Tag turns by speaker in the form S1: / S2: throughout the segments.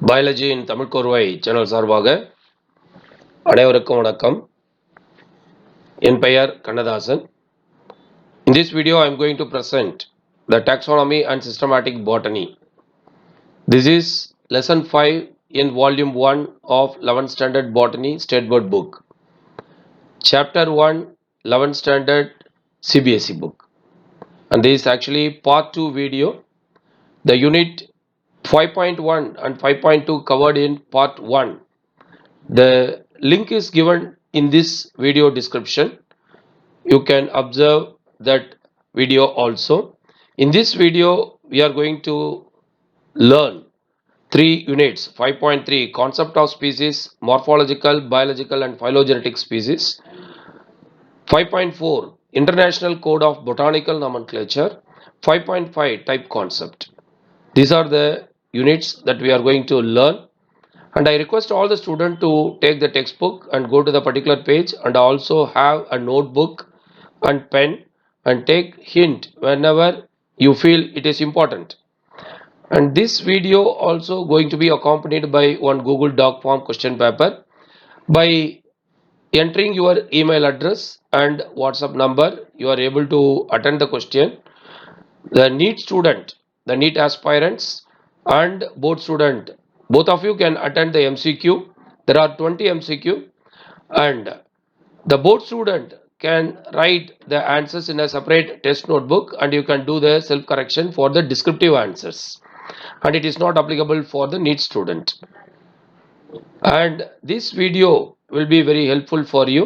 S1: Biology இன் தமிழ் கோர்வை channel சார்பாக அனைவருக்கும் வணக்கம். என் பெயர் Kannadasan. In this video I am going to present the taxonomy and systematic botany. This is lesson 5 in volume 1 of 11th standard botany state board book. Chapter 1 11th standard CBSE book. And this is actually part 2 video. The unit 5.1 and 5.2 covered in part 1. The link is given in this video description. You can observe that video also. In this video we are going to learn 3 units. 5.3 concept of species, morphological, biological and phylogenetic species. 5.4 international code of botanical nomenclature. 5.5 type concept. These are the units that we are going to learn. And I request all the students to take the textbook and go to the particular page and also have a notebook and pen and take hint whenever you feel it is important. And this video also going to be accompanied by one Google Doc form question paper. By entering your email address and WhatsApp number, you are able to attend the question. The NEET student, the NEET aspirants and board student, both of you can attend the MCQ. There are 20 MCQ and the board student can write the answers in a separate test notebook and you can do the self correction for the descriptive answers, and it is not applicable for the NEET student. And this video will be very helpful for you.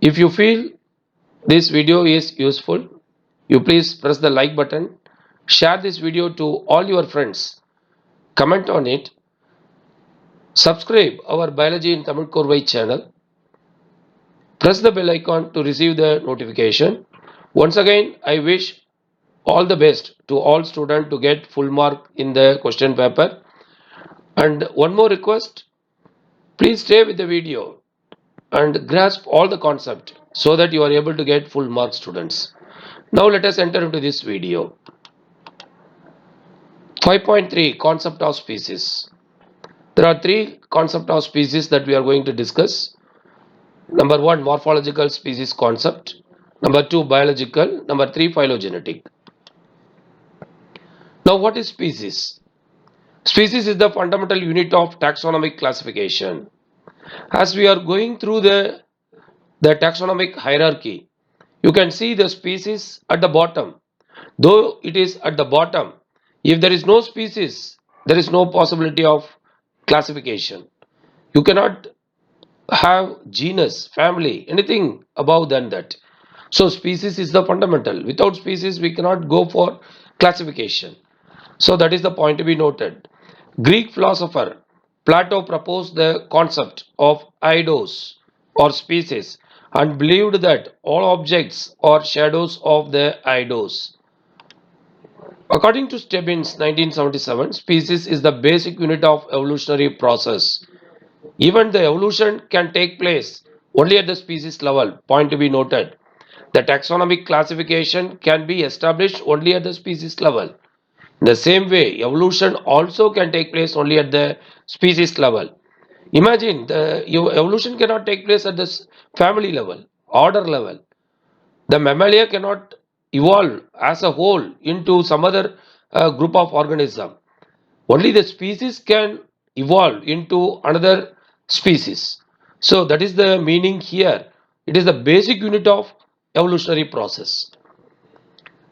S1: If you feel this video is useful, you please press the like button, share this video to all your friends, comment on it, subscribe our Biology in Tamil Korvai channel, press the bell icon to receive the notification. Once again, I wish all the best to all students to get full mark in the question paper. And one more request, please stay with the video and grasp all the concept so that you are able to get full mark, students. Now let us enter into this video. 5.3 concept of species. There are 3 concept of species that we are going to discuss. Number 1, morphological species concept. Number 2, biological. Number 3, phylogenetic. Now what is species? Species is the fundamental unit of taxonomic classification. As we are going through the taxonomic hierarchy, you can see the species at the bottom. Though it is at the bottom, if there is no species, there is no possibility of classification. You cannot have genus, family, anything above than that. So species is the fundamental. Without species, we cannot go for classification. So that is the point to be noted. Greek philosopher Plato proposed the concept of eidos or species and believed that all objects are shadows of the eidos. According to Stebbins 1977, species is the basic unit of evolutionary process. Even the evolution can take place only at the species level. Point to be noted. The taxonomic classification can be established only at the species level. In the same way, evolution also can take place only at the species level. Imagine your evolution cannot take place at the family level, order level. The mammalia cannot evolve as a whole into some other group of organism. Only the species can evolve into another species. So that is the meaning here. It is the basic unit of evolutionary process.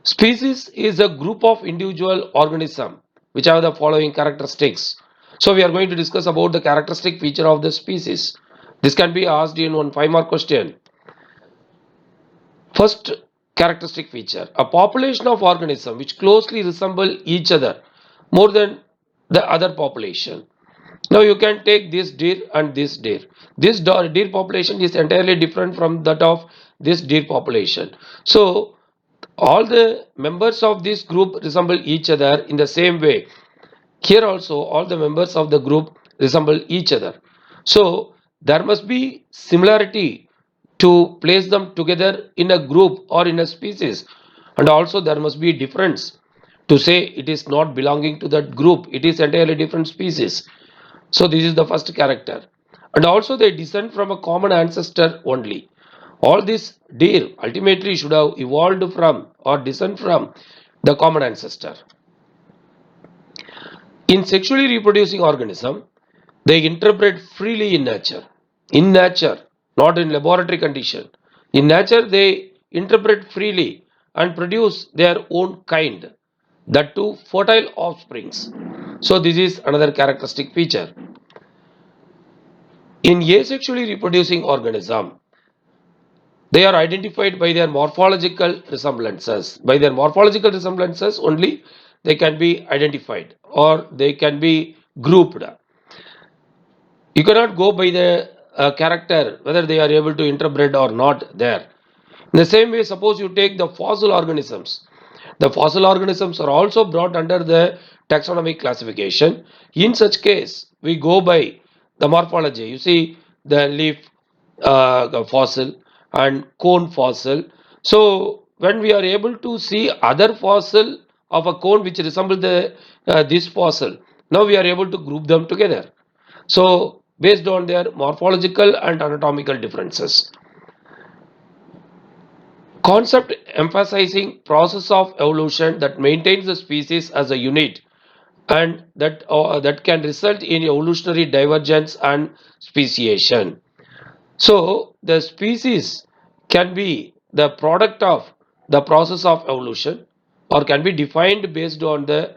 S1: Species is a group of individual organism which have the following characteristics. So we are going to discuss about the characteristic feature of the species. This can be asked in one 5-mark question. First characteristic feature, a population of organisms which closely resemble each other more than the other population. Now you can take this deer and this deer. This deer population is entirely different from that of this deer population. So all the members of this group resemble each other in the same way. Here also all the members of the group resemble each other. So there must be similarity to place them together in a group or in a species, and also there must be difference to say it is not belonging to that group, it is entirely different species. So this is the first character. And also they descend from a common ancestor only. All these deer ultimately should have evolved from or descend from the common ancestor. In sexually reproducing organism, they interbred freely in nature. In nature, not in laboratory condition. In nature, they interbred freely and produce their own kind, that too fertile offsprings. So this is another characteristic feature. In asexually reproducing organism, they are identified by their morphological resemblances. By their morphological resemblances only they can be identified or they can be grouped. You cannot go by the character whether they are able to interbred or not there. In the same way, suppose you take the fossil organisms. The fossil organisms are also brought under the taxonomic classification. In such case, we go by the morphology. You see the leaf fossil and cone fossil. So when we are able to see other fossil of a cone which resemble the this fossil, now we are able to group them together. So based on their morphological and anatomical differences. Concept emphasizing process of evolution that maintains the species as a unit and that can result in evolutionary divergence and speciation. So the species can be the product of the process of evolution or can be defined based on the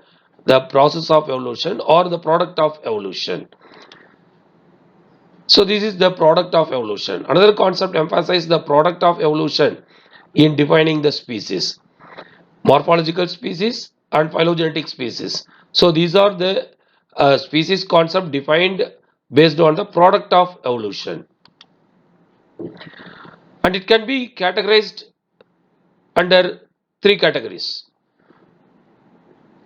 S1: process of evolution or the product of evolution. So this is the product of evolution. Another concept emphasizes the product of evolution in defining the species, morphological species and phylogenetic species. So these are the species concept defined based on the product of evolution. And it can be categorized under three categories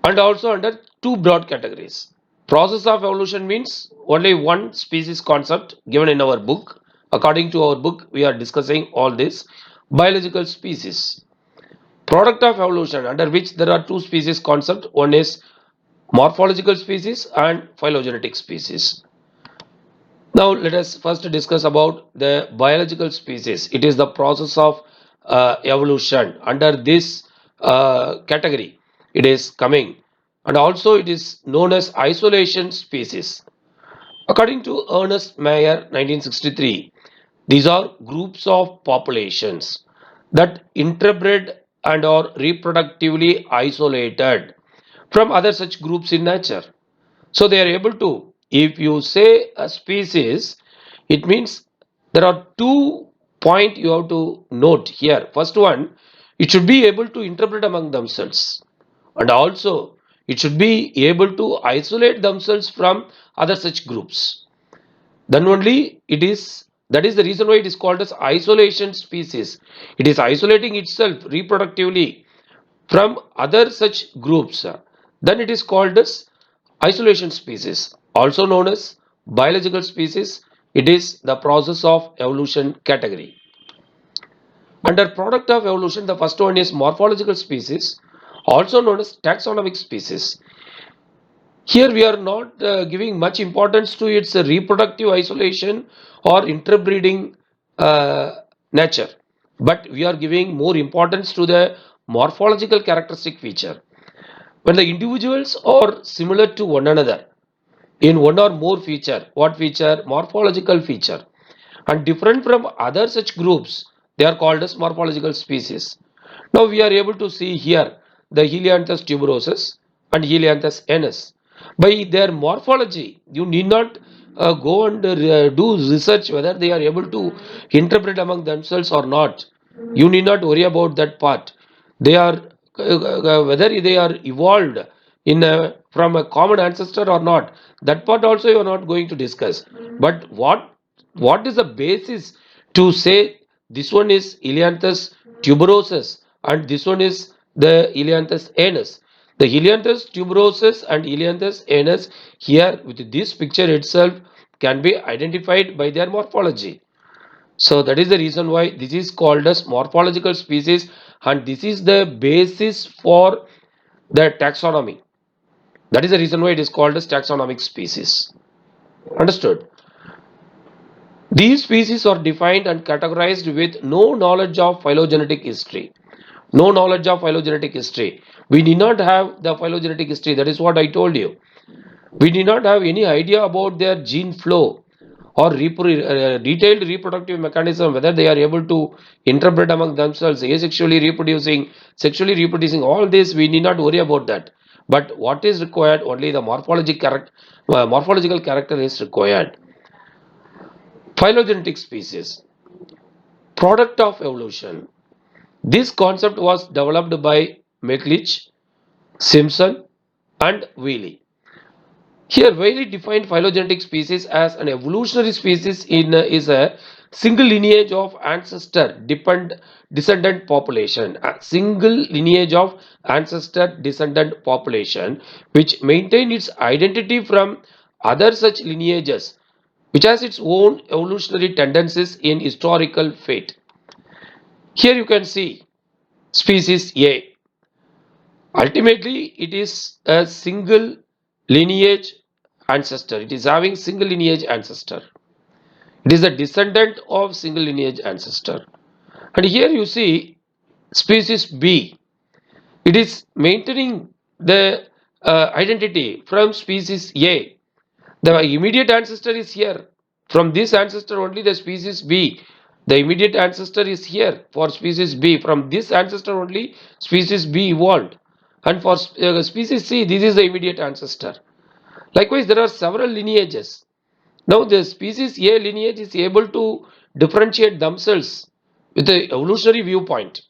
S1: and also under two broad categories. Process of evolution means only one species concept given in our book. According to our book, we are discussing all this. Biological species. Product of evolution, under which there are two species concept. One is morphological species and phylogenetic species. Now let us first discuss about the biological species. It is the process of evolution. Under this category, it is coming, and also it is known as isolation species. According to Ernest Mayr 1963, these are groups of populations that interbred and are reproductively isolated from other such groups in nature. So they are able to, if you say a species, it means there are 2 points you have to note here. First one, it should be able to interbred among themselves, and also it should be able to isolate themselves from other such groups. Then only it is, that is the reason why it is called as isolation species. It is isolating itself reproductively from other such groups. Then it is called as isolation species, also known as biological species. It is the process of evolution category. Under product of evolution, the first one is morphological species, also known as taxonomic species. Here we are not giving much importance to its reproductive isolation or interbreeding nature, but we are giving more importance to the morphological characteristic feature. When the individuals are similar to one another in one or more feature, what feature? Morphological feature, and different from other such groups, they are called as morphological species. Now we are able to see here the Helianthus tuberosus and Helianthus anus. By their morphology, you need not go and do research whether they are able to interpret among themselves or not. You need not worry about that part. They are whether they are evolved in from a common ancestor or not. That part also you are not going to discuss. But what is the basis to say this one is Helianthus tuberosus and this one is the Helianthus anus? The Helianthus tuberosus and Helianthus anus here with this picture itself can be identified by their morphology. So that is the reason why this is called as morphological species, and this is the basis for the taxonomy. That is the reason why it is called as taxonomic species. Understood? These species are defined and categorized with no knowledge of phylogenetic history. No knowledge of phylogenetic history. We need not have the phylogenetic history. That is what I told you. We did not have any idea about their gene flow or detailed reproductive mechanism, whether they are able to interbreed among themselves, asexually reproducing, sexually reproducing. All this we need not worry about that. But what is required? Only the morphological character is required. Phylogenetic species, product of evolution. This concept was developed by McLeish, Simpson, and Wheely. Here, Wiley defined phylogenetic species as an evolutionary species is a single lineage of ancestor descendant population. A single lineage of ancestor descendant population which maintain its identity from other such lineages, which has its own evolutionary tendencies in historical fate. Here you can see species A. Ultimately, it is a single lineage ancestor. It is having single lineage ancestor. It is a descendant of single lineage ancestor. And here you see species B. It is maintaining the identity from species A. The immediate ancestor is here. From this ancestor only the species B. The immediate ancestor is here for species B. From this ancestor only species B evolved. And for species C, this is the immediate ancestor. Likewise, there are several lineages. Now, the species A lineage is able to differentiate themselves with the evolutionary viewpoint.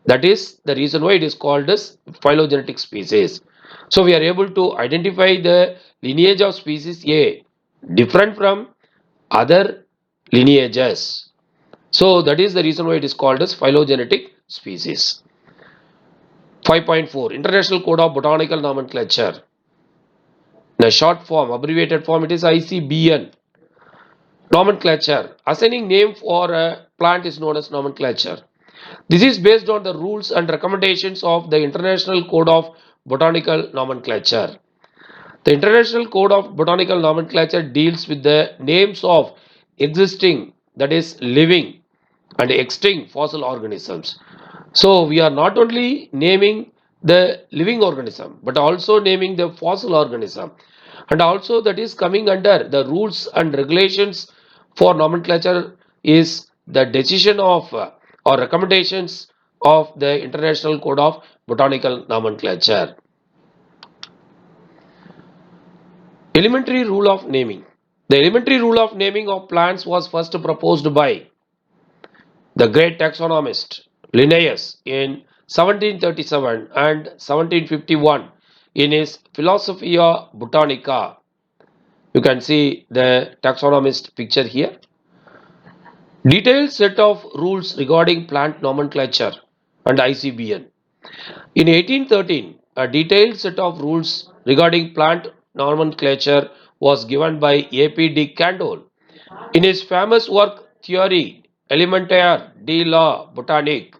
S1: That is the reason why it is called as phylogenetic species. So, we are able to identify the lineage of species A different from other lineages. So, that is the reason why it is called as phylogenetic species. 5.4 International Code of Botanical Nomenclature. The short form, abbreviated form, it is ICBN. Nomenclature. Assigning name for a plant is known as nomenclature. This is based on the rules and recommendations of the International Code of Botanical Nomenclature. The International Code of Botanical Nomenclature deals with the names of existing, that is living, and extinct fossil organisms. So we are not only naming the living organism but also naming the fossil organism, and also that is coming under the rules and regulations for nomenclature is the decision of or recommendations of the International Code of Botanical Nomenclature. Elementary rule of naming. The elementary rule of naming of plants was first proposed by the great taxonomist Linnaeus in 1737 and 1751 in his Philosophia Botanica. You can see the taxonomist picture here. Detailed set of rules regarding plant nomenclature and ICBN. In 1813, a detailed set of rules regarding plant nomenclature was given by A.P.D. Candolle in his famous work Theorie Elementaire de la Botanique.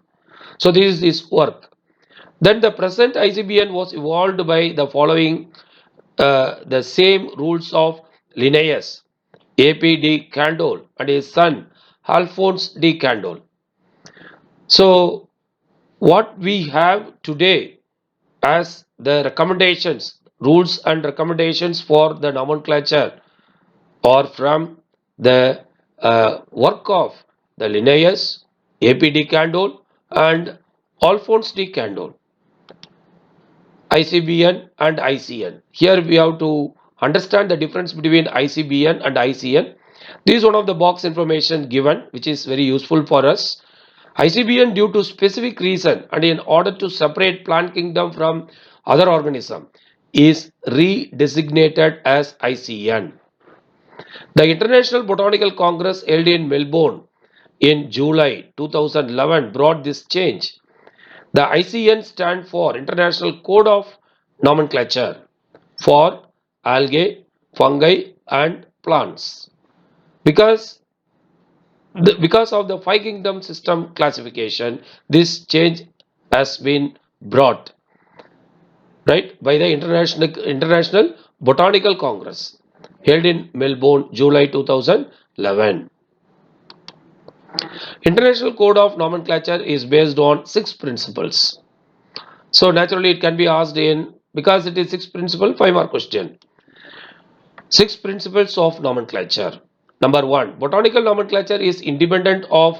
S1: So this is his work. Then the present ICBN was evolved by the following the same rules of Linnaeus, A.P.D. Candolle and his son Alphonse D. Candolle. So what we have today as the recommendations, rules and recommendations for the nomenclature are from the work of the Linnaeus, A.P.D. Candolle and Alphonse D. Candolle. ICBN and ICN. Here we have to understand the difference between ICBN and ICN. This is one of the box information given which is very useful for us. ICBN due to specific reason and in order to separate plant kingdom from other organism is redesignated as ICN. The International Botanical Congress held in Melbourne in July 2011 brought this change. The ICN stand for International Code of Nomenclature for algae, fungi and plants. Because of the five kingdom system classification, this change has been brought. right, by the International Botanical Congress held in Melbourne, July 2011. International Code of Nomenclature is based on 6 principles. So naturally it can be asked in, because it is 6 principle, 5 mark question. 6 principles of nomenclature. Number 1, botanical nomenclature is independent of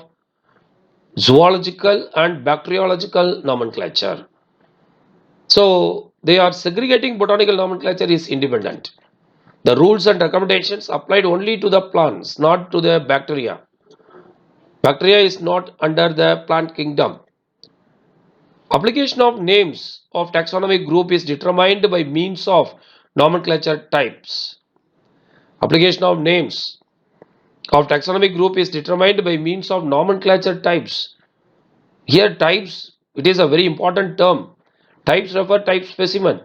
S1: zoological and bacteriological nomenclature. So they are segregating botanical nomenclature is independent. The rules and recommendations applied only to the plants, not to the bacteria. Bacteria is not under the plant kingdom. Application of names of taxonomic group is determined by means of nomenclature types. Application of names of taxonomic group is determined by means of nomenclature types. Here types, it is a very important term. Types refer type specimen.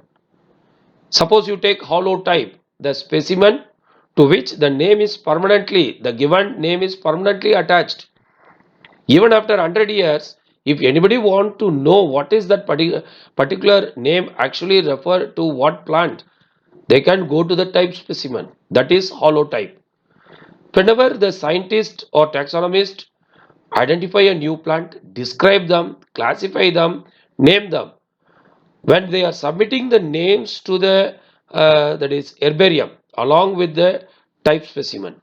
S1: Suppose you take holotype, the specimen to which the given name is permanently attached. Even after 100 years, if anybody want to know what is that particular name actually refer to what plant, they can go to the type specimen. That is holotype. Whenever the scientist or taxonomist identify a new plant, describe them, classify them, name them, when they are submitting the names to the that is herbarium along with the type specimen,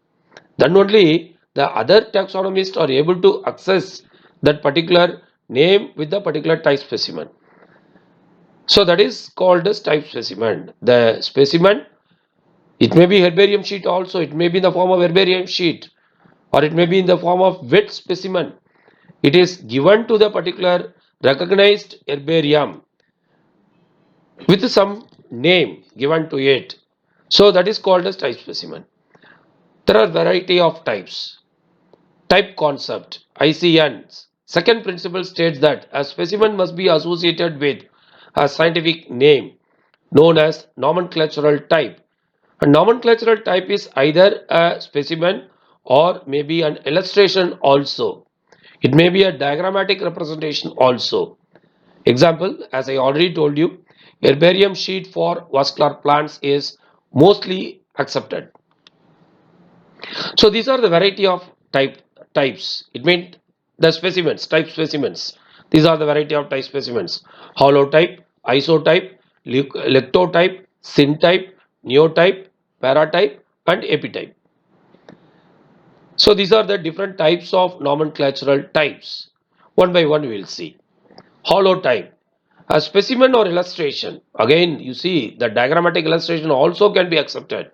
S1: then only the other taxonomists are able to access that particular name with the particular type specimen. So that is called as type specimen. The specimen, it may be herbarium sheet also, it may be in the form of herbarium sheet, or it may be in the form of wet specimen. It is given to the particular recognized herbarium with some name given to it. So that is called as type specimen. There are variety of types. Type concept, ICN. Second principle states that a specimen must be associated with a scientific name known as nomenclatural type. A nomenclatural type is either a specimen or maybe an illustration also. It may be a diagrammatic representation also. Example, as I already told you, herbarium sheet for vascular plants is mostly accepted. So these are the variety of types. It means the specimens, type specimens. These are the variety of type specimens. Holotype, isotype, lectotype, syntype, neotype, paratype, and epitype. So these are the different types of nomenclatural types. One by one we will see. Holotype, a specimen or illustration. Again, you see the diagrammatic illustration also can be accepted.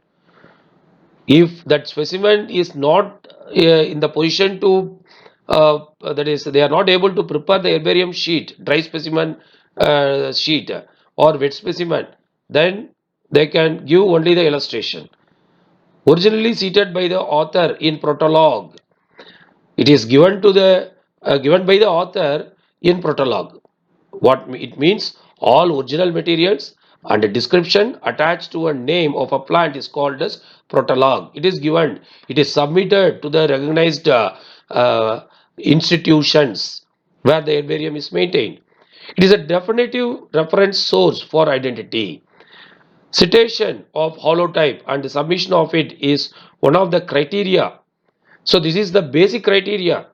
S1: If that specimen is not in the position to, that is, they are not able to prepare the herbarium sheet, dry specimen sheet or wet specimen, then they can give only the illustration. Originally cited by the author in prologue, it is given to the given by the author in prologue. What it means, all original materials and a description attached to a name of a plant is called as prologue. It is given, it is submitted to the recognized institutions where the herbarium is maintained. It is a definitive reference source for identity. Citation of holotype and the submission of it is one of the criteria. So this is the basic criteria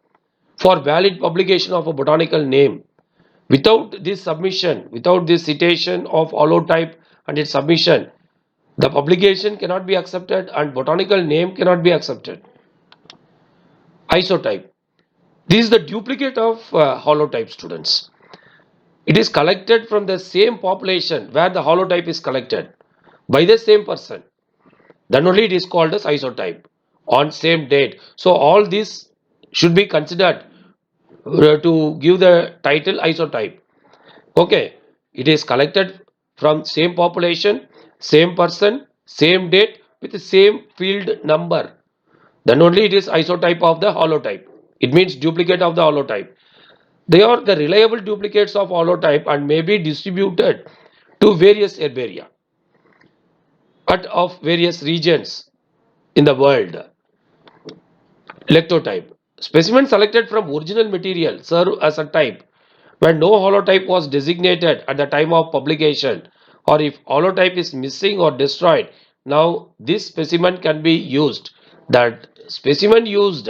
S1: for valid publication of a botanical name. Without this submission, without this citation of holotype and its submission, the publication cannot be accepted and botanical name cannot be accepted. Isotype. This is the duplicate of holotype, students. It is collected from the same population where the holotype is collected by the same person. Then only it is called as isotype on same date. So all this should be considered to give the title isotype. Okay, it is collected from same population, same person, same date with the same field number. Then only it is isotype of the holotype. It means duplicate of the holotype. They are the reliable duplicates of holotype and may be distributed to various herbaria of various regions in the world. Lectotype. Specimen selected from original material serve as a type when no holotype was designated at the time of publication. or if holotype is missing or destroyed, now this specimen can be used. That specimen used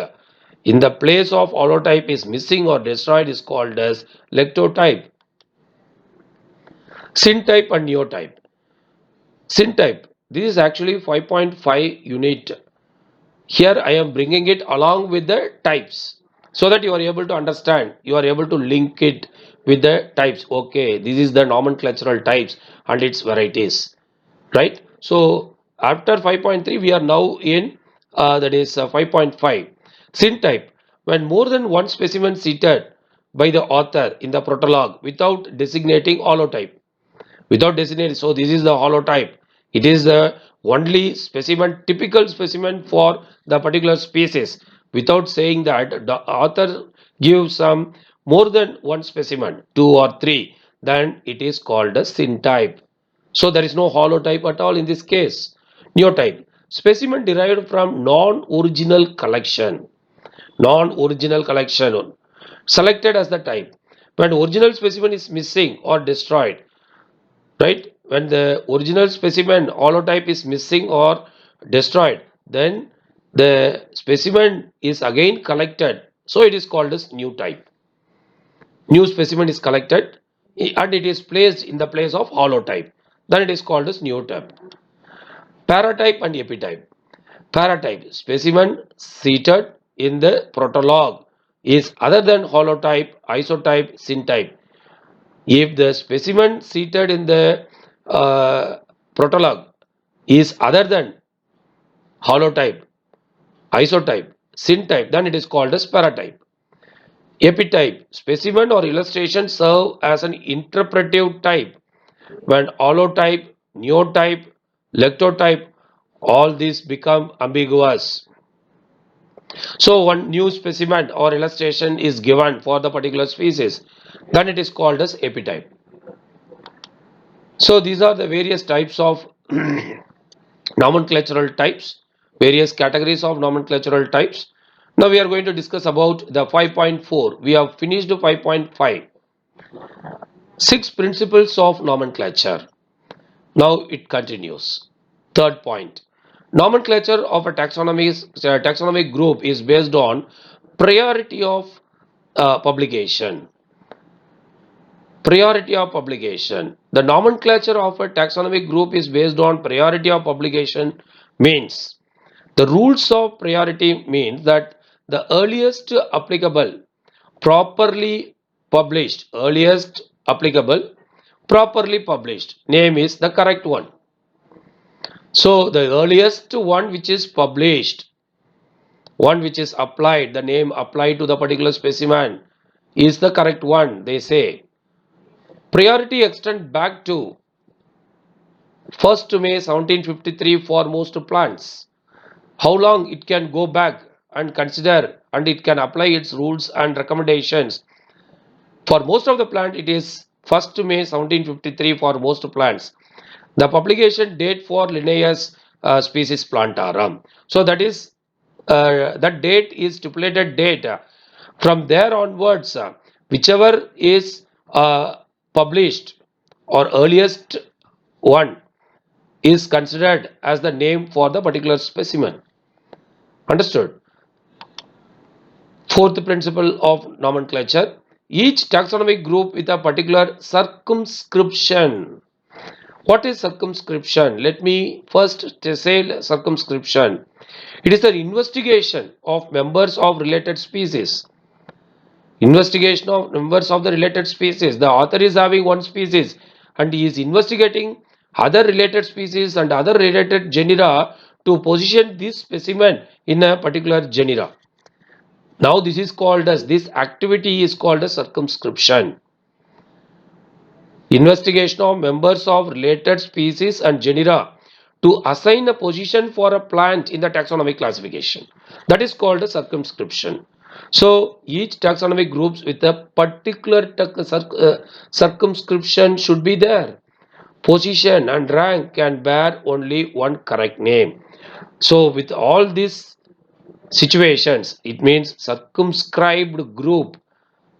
S1: in the place of holotype is missing or destroyed is called as lectotype. Syntype and neotype. Syntype, this is actually 5.5 unit. Here I am bringing it along with the types so that you are able to understand, you are able to link it with the types. Okay, this is the nomenclatural types and its varieties, right? So after 5.3 we are now in that is 5.5 syntype. When more than one specimen cited by the author in the prologue without designating holotype, without designating, so this is the holotype, it is the only specimen, typical specimen for the particular species. Without saying that, the author gives some more than one specimen, 2 or 3, then it is called a syntype. So there is no holotype at all in this case. Neotype, specimen derived from non-original collection. Non-original collection selected as the type. When original specimen is missing or destroyed, right? When the original specimen holotype is missing or destroyed, then the specimen is again collected. So it is called as new type. New specimen is collected and it is placed in the place of holotype. Then it is called as new type. Paratype and epitype. Paratype, specimen seated in the prologue is other than holotype, isotype, syntype. If the specimen seated in the prologue is other than holotype, isotype, syntype, then it is called as paratype. Epitype, specimen or illustration serve as an interpretive type. When holotype, neotype, lectotype, all these become ambiguous. So one new specimen or illustration is given for the particular species, then it is called as epitype. So these are the various types of nomenclatural types, various categories of nomenclatural types. Now we are going to discuss about the 5.4. We have finished 5.5. 6 principles of nomenclature. Now it continues. Third point. Nomenclature of a taxonomic group is based on priority of publication. Priority of publication. The nomenclature of a taxonomic group is based on priority of publication means the rules of priority means that the earliest applicable properly published, earliest applicable properly published name is the correct one. So the earliest one which is published, one which is applied, the name applied to the particular specimen is the correct one, they say. Priority extends back to 1st May 1753 for most plants. How long it can go back and consider and it can apply its rules and recommendations. For most of the plant it is 1st May 1753 for most plants. The publication date for Linnaeus species Plantarum. So that is that date is stipulated date. From there onwards, whichever is published or earliest one is considered as the name for the particular specimen. Understood? Fourth principle of nomenclature. Each taxonomic group with a particular circumscription. What is circumscription? Let me first say circumscription. It is the investigation of members of related species. Investigation of members of the related species. The author is having one species and he is investigating other related species and other related genera to position this specimen in a particular genera. Now this is called as, this activity is called as circumscription. Investigation of members of related species and genera to assign a position for a plant in the taxonomic classification. That is called a circumscription. So each taxonomic groups with a particular circumscription should be there. Position and rank can bear only one correct name. So with all these situations, it means circumscribed group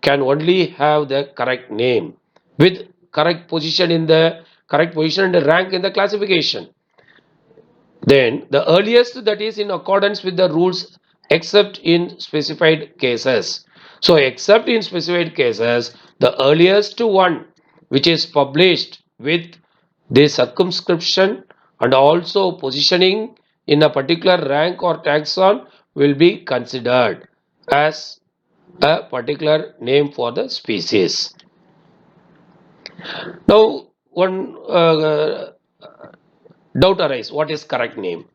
S1: can only have the correct name with correct position in the correct position and rank in the classification. Then the earliest, that is in accordance with the rules except in specified cases. So except in specified cases, the earliest one which is published with the circumscription and also positioning in a particular rank or taxon will be considered as a particular name for the species. Now one doubt arises, what is correct name?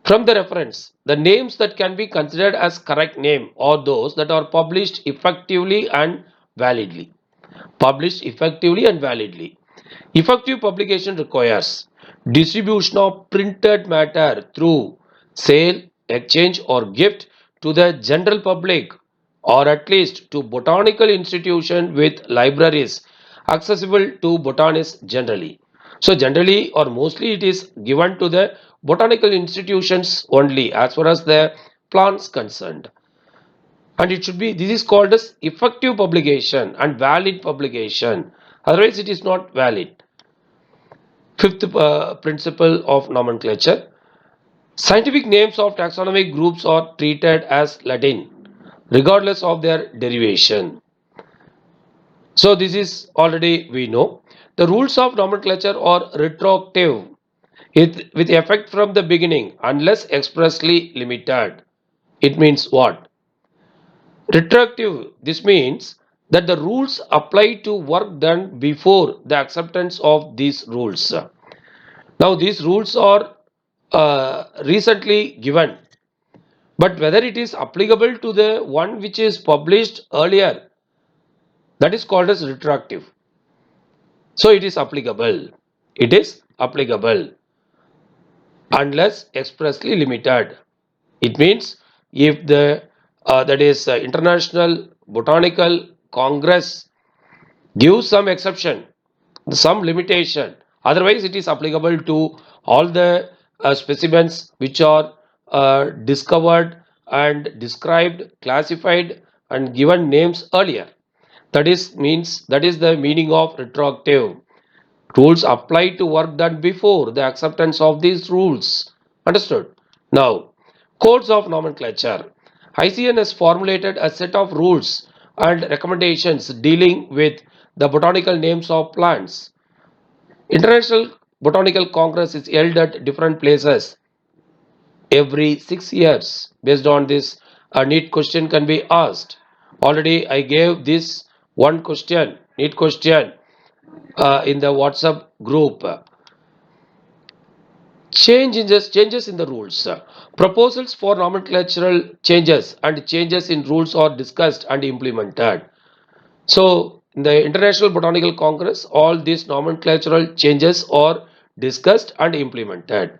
S1: From the reference, the names that can be considered as correct name are those that are published effectively and validly. Published effectively and validly. Effective publication requires distribution of printed matter through sale, exchange or gift to the general public, or at least to botanical institution with libraries accessible to botanists generally. So generally or mostly it is given to the botanical institutions only as far as the plants concerned. And it should be, this is called as effective publication and valid publication. Otherwise it is not valid. Fifth principle of nomenclature. Scientific names of taxonomic groups are treated as Latin, regardless of their derivation. So this is already we know. The rules of nomenclature are retroactive with effect from the beginning unless expressly limited. It means what? Retroactive, this means that the rules apply to work done before the acceptance of these rules. Now these rules are recently given, but whether it is applicable to the one which is published earlier, that is called as retroactive. So it is applicable. It is applicable unless expressly limited. It means if the that is International Botanical Congress gives some exception, some limitation, otherwise it is applicable to all the specimens which are discovered and described, classified and given names earlier. That is means, that is the meaning of retroactive. Rules apply to work done before the acceptance of these rules. Understood? Now, codes of nomenclature. ICN has formulated a set of rules and recommendations dealing with the botanical names of plants. International Botanical Congress is held at different places every 6 years. Based on this, a neat question can be asked. Already I gave this one question, neat question in the WhatsApp group. Changes in the rules. Proposals for nomenclatural changes and changes in rules are discussed and implemented. So, in the International Botanical Congress, all these nomenclatural changes are discussed and implemented.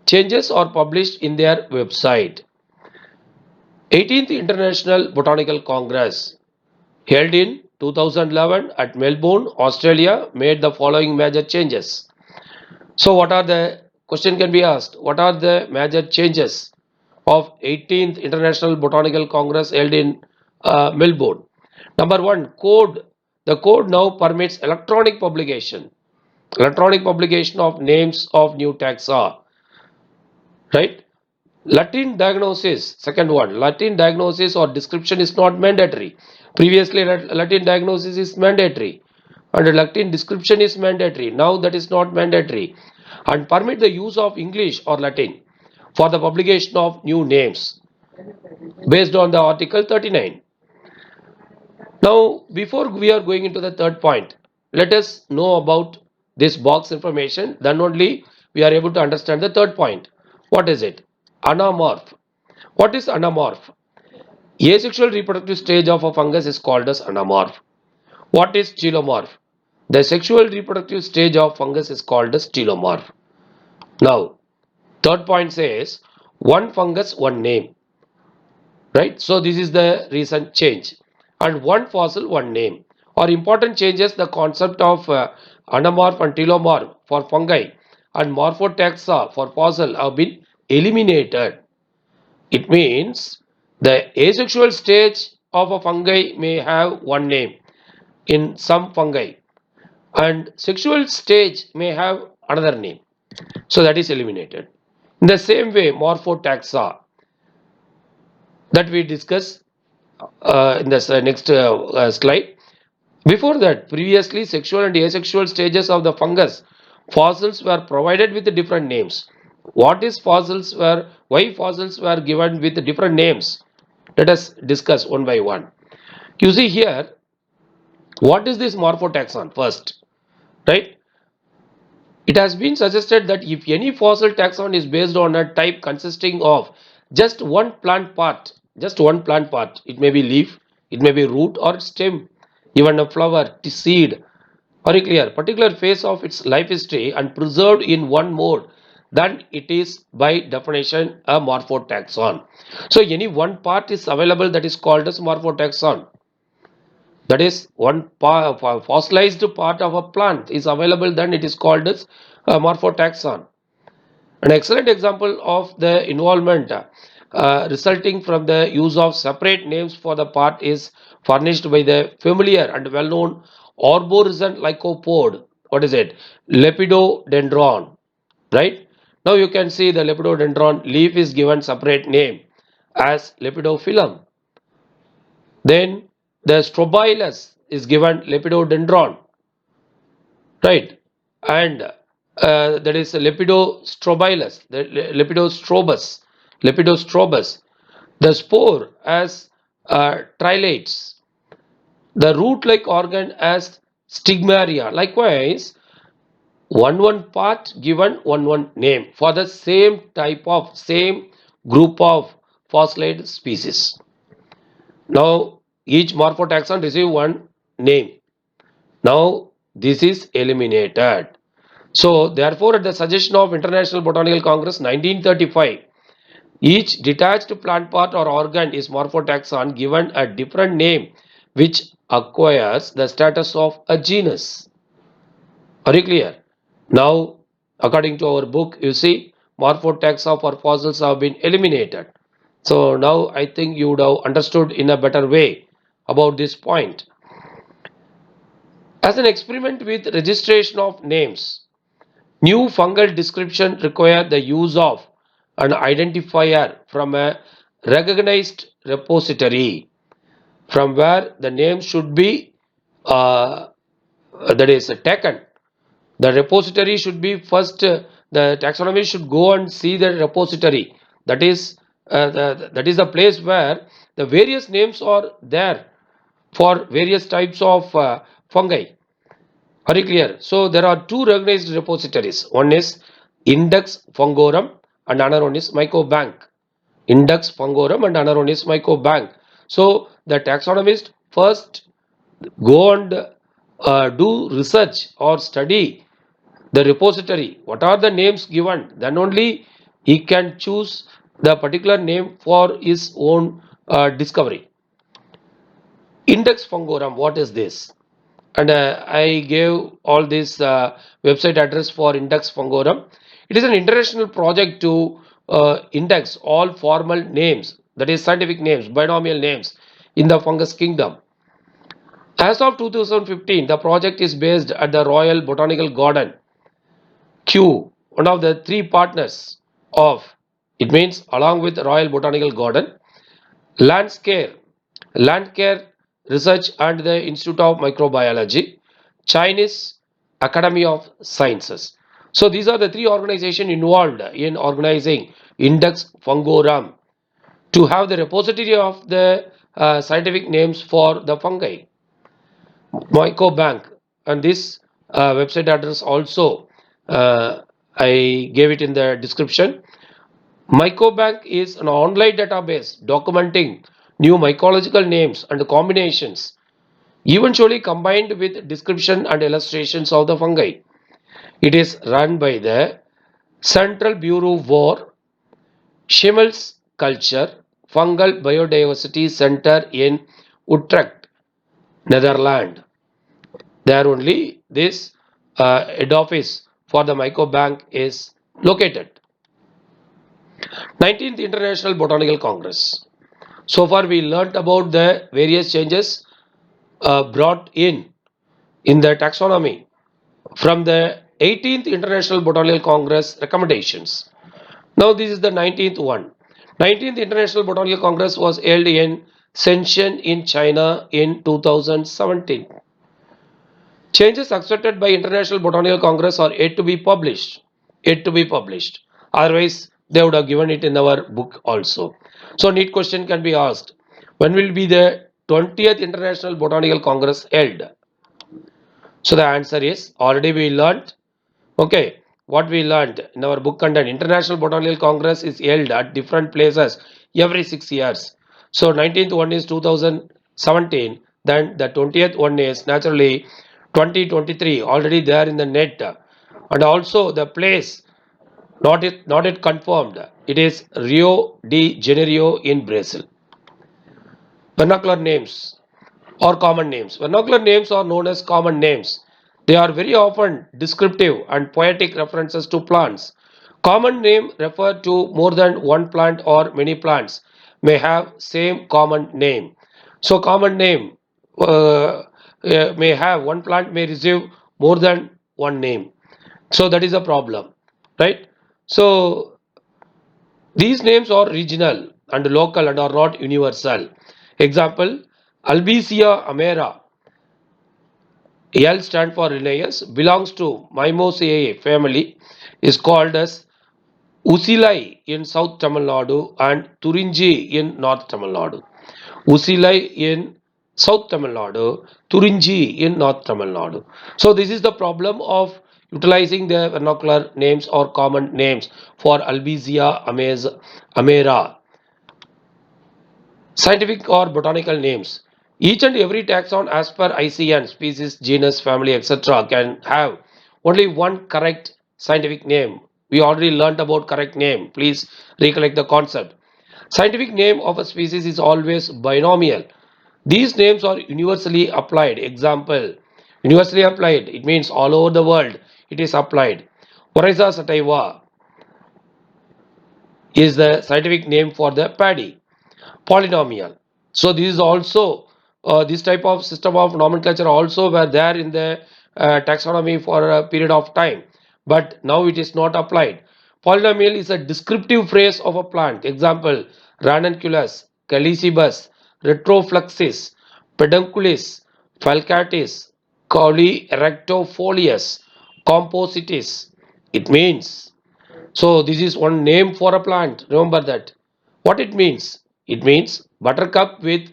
S1: Changes are published in their website. 18th International Botanical Congress, held in 2011 at Melbourne, Australia, made the following major changes. So what are the, question can be asked, what are the major changes of 18th International Botanical Congress held in Melbourne? Number one, code. The code now permits electronic publication of names of new taxa, right? Latin diagnosis, second one, Latin diagnosis or description is not mandatory. Previously Latin diagnosis is mandatory and Latin description is mandatory. Now that is not mandatory, and permit the use of English or Latin for the publication of new names based on the article 39. Now before we are going into the third point, let us know about this box information, then only we are able to understand the third point. What is it? Anamorph. What is anamorph? Asexual reproductive stage of a fungus is called as anamorph. What is telomorph? The sexual reproductive stage of fungus is called as telomorph. Now, third point says one fungus, one name. Right? So this is the recent change. And one fossil, one name. Or important changes, the concept of anamorph and telomorph for fungi and morphotaxa for fossil have been eliminated. It means the asexual stage of a fungi may have one name in some fungi, and sexual stage may have another name. So that is eliminated. In the same way, morphotaxa that we discuss in the next slide. Before that, previously sexual and asexual stages of the fungus fossils were provided with different names. What is fossils were, why fossils were given with different names? Let us discuss one by one. You see here, what is this morphotaxon first, right? It has been suggested that if any fossil taxon is based on a type consisting of just one plant part, it may be leaf, it may be root or stem, even a flower, seed, or a clear particular phase of its life history and preserved in one mode, then it is by definition a morphotaxon. So any one part is available, that is called as morphotaxon. That is one fossilized part of a plant is available, then it is called as morphotaxon. An excellent example of the involvement resulting from the use of separate names for the part is furnished by the familiar and well-known arborescent lycopode. What is it? Lepidodendron. Right? Now you can see the lepidodendron leaf is given separate name as lepidophyllum. Then the strobilus is given lepidodendron, right? And that is lepidostrobilus, the lepidostrobus. The spore as trilates, the root-like organ as stigmaria. Likewise, one part given one name for the same group of fossilized species. Now each morphotaxon receive one name. Now this is eliminated. So therefore, at the suggestion of International Botanical Congress 1935, each detached plant part or organ is morphotaxon given a different name which acquires the status of a genus. Are you clear? Now, according to our book, you see morphotaxa for fossils have been eliminated. So now I think you would have understood in a better way about this point. As an experiment with registration of names, new fungal description require the use of an identifier from a recognized repository from where the name should be that is taken. The repository should be first, the taxonomy should go and see the repository. That is the place where the various names are there for various types of fungi. Are you clear? So there are two recognized repositories. One is Index Fungorum and another one is Mycobank. Index Fungorum and another one is Mycobank. So the taxonomist first go and do research or study the repository. What are the names given? Then only he can choose the particular name for his own discovery. Index Fungorum, what is this? And I gave all this website address for Index Fungorum. It is an international project to index all formal names, that is scientific names, binomial names in the fungus kingdom. As of 2015, the project is based at the Royal Botanical Garden, Kew, one of the three partners of, it means along with Royal Botanical Garden, Landcare, Landcare Research and the Institute of Microbiology, Chinese Academy of Sciences. So these are the three organizations involved in organizing Index Fungorum to have the repository of the scientific names for the fungi. Mycobank, and this website address also I gave it in the description. Mycobank is an online database documenting new mycological names and combinations, eventually combined with description and illustrations of the fungi. It is run by the Central Bureau for Schimmels Culture Fungal Biodiversity Center in Utrecht, Netherlands. There only this head office for the Mycobank is located. 19th International Botanical Congress. So far we learnt about the various changes brought in the taxonomy. from the 18th International Botanical Congress recommendations. Now this is the 19th one. 19th International Botanical Congress was held in Shenzhen in China in 2017. Changes accepted by International Botanical Congress are yet to be published. Yet to be published. Otherwise, they would have given it in our book also. So, neat question can be asked. When will be the 20th International Botanical Congress held? So, the answer is already we learned. Okay, what we learned in our book content, International Botanical Congress is held at different places every 6 years. So 19th one is 2017, then the 20th one is naturally 2023, already there in the net, and also the place not yet confirmed. It is Rio de Janeiro in Brazil. Vernacular names or common names. Vernacular names are known as common names. They are very often descriptive and poetic references to plants. Common name refer to more than one plant or many plants may have same common name. So common name may have one plant may receive more than one name. So that is a problem, right? So these names are regional and local and are not universal. Example, Albizia amera, L stand for Linnaeus, belongs to Mimosaceae family, is called as Usilai in South Tamil Nadu and Turinji in North Tamil Nadu. Usilai in South Tamil Nadu, Turinji in North Tamil Nadu. So this is the problem of utilizing the vernacular names or common names for Albizia amera. Scientific or botanical names. Each and every taxon as per ICN, species, genus, family, etc. can have only one correct scientific name. We already learnt about correct name. Please recollect the concept. Scientific name of a species is always binomial. These names are universally applied. Example, universally applied. It means all over the world it is applied. Oryza sativa is the scientific name for the paddy. Polynomial. So this is also this type of system of nomenclature also were there in the taxonomy for a period of time, but now it is not applied. Polynomial is a descriptive phrase of a plant. Example, ranunculus, calicibus, retroflexus, pedunculus, falcatis, cauli erectofolius, compositis. It means, so this is one name for a plant. Remember that. What it means? It means buttercup with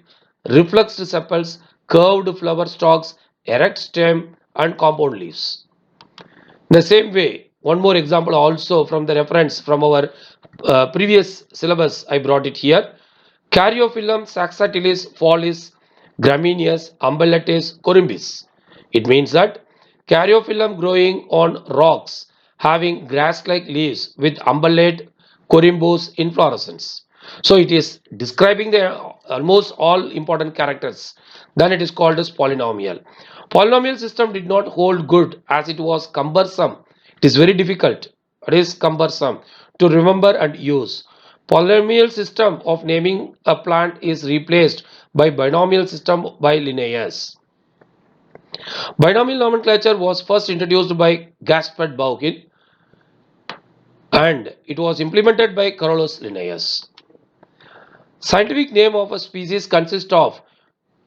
S1: reflexed sepals, curved flower stalks, erect stem and compound leaves. In the same way, one more example also from the reference from our previous syllabus, I brought it here. Caryophyllum saxatilis follis gramineus umbellatus corymbis. It means that Caryophyllum growing on rocks having grass-like leaves with umbellate corymbose inflorescence. So it is describing the almost all important characters. Then it is called as polynomial. Polynomial system did not hold good as it was cumbersome. It is very difficult. It is cumbersome to remember and use. Polynomial system of naming a plant is replaced by binomial system by Linnaeus. Binomial nomenclature was first introduced by Gaspard Bauhin and it was implemented by Carolus Linnaeus. Scientific name of a species consists of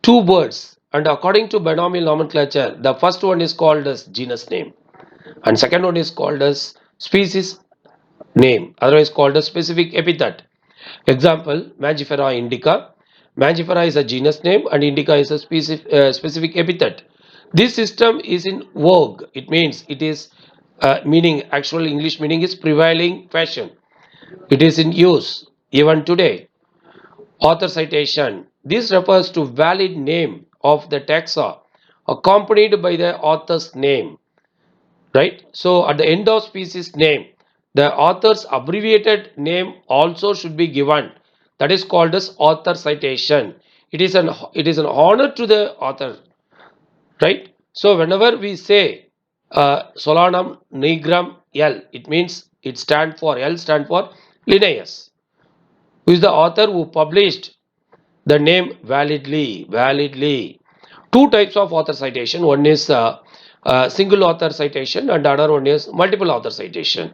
S1: two words and according to binomial nomenclature, the first one is called as genus name and second one is called as species name, otherwise called as specific epithet. Example, Mangifera indica. Mangifera is a genus name and indica is a specific epithet. This system is in vogue. It means it is meaning, actual English meaning is prevailing fashion. It is in use even today. Author citation. This refers to valid name of the taxa accompanied by the author's name. Right? So at the end of species name, the author's abbreviated name also should be given. That is called as author citation. It is an honor to the author, right? So whenever we say Solanum nigrum L, it means it stand for L stand for Linnaeus, who is the author who published the name validly. Two types of author citation. One is single author citation, and another one is multiple author citation.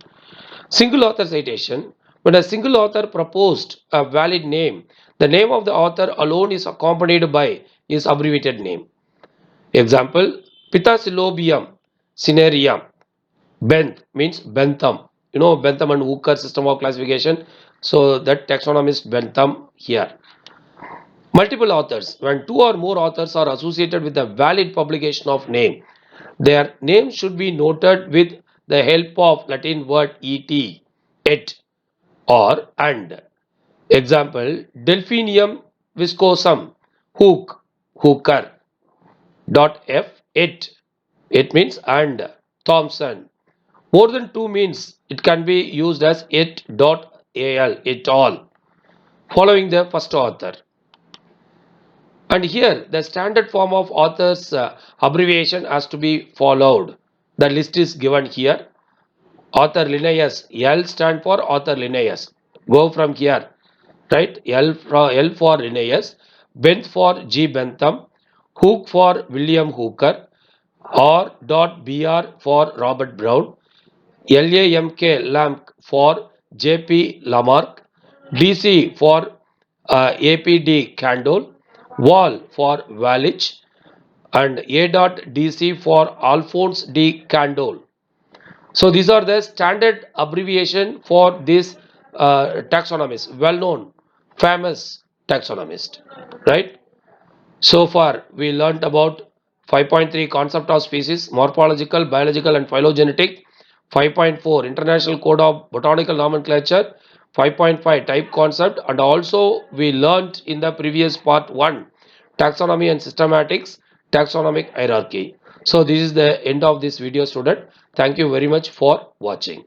S1: Single author citation: when a single author proposed a valid name, the name of the author alone is accompanied by his abbreviated name. Example: Pithecia cinerea. Benth means Bentham. You know Bentham and Hooker system of classification. So that taxonomist Bentham here. Multiple authors: when two or more authors are associated with a valid publication of name, their name should be noted with the help of Latin word et or and. Example: Delphinium viscosum hooker dot f it. It means and. Thomson. More than two means it can be used as it dot al, it all, following the first author. And here the standard form of author's abbreviation has to be followed. The list is given here. Author Linnaeus, L stand for author Linnaeus. Go from here, right? L for Linnaeus, Benth for G. Bentham, Hook for William Hooker, R. Br for Robert Brown, LAMK Lamk for JP Lamarck, DC for APD Candole, Wall for Wallich, and A.DC for Alphonse D. Candole. So these are the standard abbreviation for this taxonomist, well-known, famous taxonomist, right? So far, we learnt about 5.3 concept of species, morphological, biological, and phylogenetic. 5.4 International Code of Botanical Nomenclature. 5.5 type concept, and also we learnt in the previous part 1 taxonomy and systematics, taxonomic hierarchy. So this is the end of this video, student. Thank you very much for watching.